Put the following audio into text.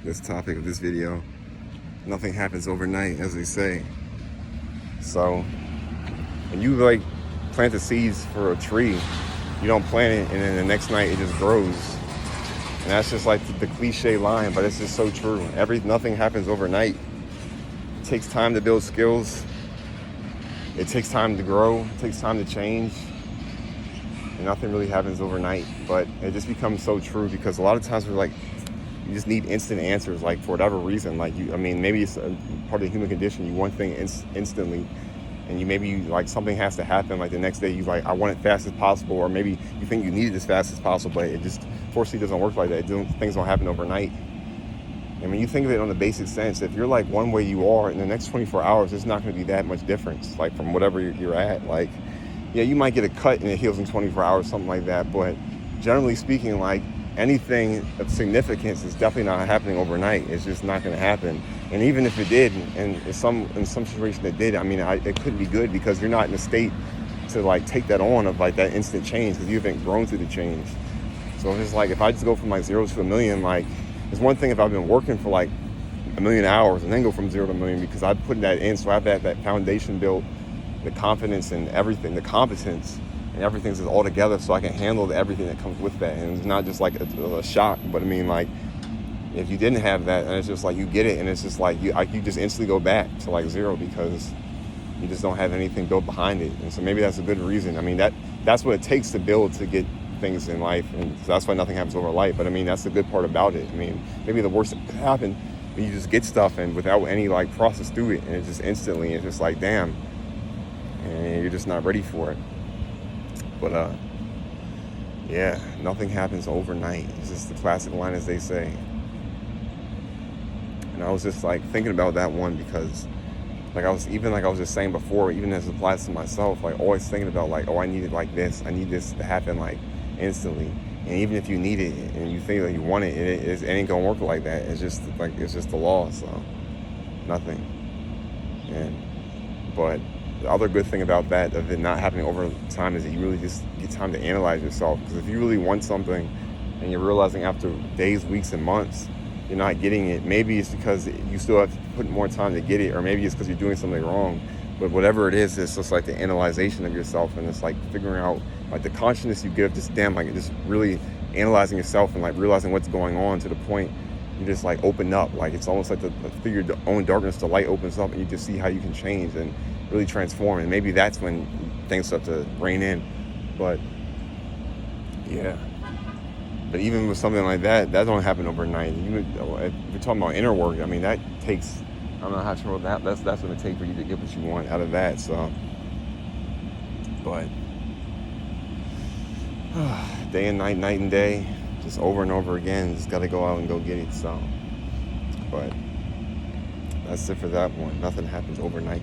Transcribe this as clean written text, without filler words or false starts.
this topic of this video. Nothing happens overnight, as they say. So when you like plant the seeds for a tree, you don't plant it and then the next night it just grows. And that's just like the cliche line, but it's just so true. Nothing happens overnight. It takes time to build skills. It takes time to grow. It takes time to change. And nothing really happens overnight. But it just becomes so true because a lot of times we're like, you just need instant answers, like for whatever reason. Like maybe it's a part of the human condition. You want things instantly. And like something has to happen. Like the next day, you like, I want it fast as possible. Or maybe you think you need it as fast as possible, but it just fortunately doesn't work like that. Things don't happen overnight. And when you think of it on the basic sense, if you're like one way you are in the next 24 hours, there's not going to be that much difference, like from whatever you're at. Like, yeah, you might get a cut and it heals in 24 hours, something like that. But generally speaking, like anything of significance is definitely not happening overnight. It's just not going to happen. And even if it did, and in some situation it did, it couldn't be good because you're not in a state to like take that on of like that instant change because you haven't grown through the change. So it's like if I just go from like 0 to a million, like it's one thing if I've been working for like 1,000,000 hours and then go from 0 to a million because I put that in, so I have that foundation built, the confidence and everything, the competence and everything's just all together, so I can handle everything that comes with that. And it's not just like a shock, but like if you didn't have that, and it's just like you get it, and it's just like you just instantly go back to like 0 because you just don't have anything built behind it. And so maybe that's a good reason. That's what it takes to build to get things in life, and so that's why nothing happens overnight. But that's the good part about it. Maybe the worst that could happen, but you just get stuff and without any like process through it, and it's just instantly, it's just like damn, and you're just not ready for it. But yeah, nothing happens overnight. It's just the classic line, as they say. And I was just like thinking about that one because like I was just saying before, even as it applies to myself, like always thinking about like, oh, I need it like this. I need this to happen like instantly. And even if you need it and you think that you want it, it ain't gonna work like that. It's just the law. So nothing. But the other good thing about that, of it not happening over time, is that you really just get time to analyze yourself. Because if you really want something and you're realizing after days, weeks, and months you're not getting it, maybe it's because you still have to put more time to get it, or maybe it's because you're doing something wrong. But whatever it is, it's just like the analyzation of yourself, and it's like figuring out like the consciousness you give, just really analyzing yourself and like realizing what's going on to the point you just like open up. Like it's almost like through your own darkness, the light opens up and you just see how you can change and really transform. And maybe that's when things start to rein in. But yeah. But even with something like that don't happen overnight. If you're talking about inner work, that takes, I don't know how to roll that. That's what it takes for you to get what you want out of that. So, but day and night, night and day, just over and over again. Just got to go out and go get it. So, but that's it for that one. Nothing happens overnight.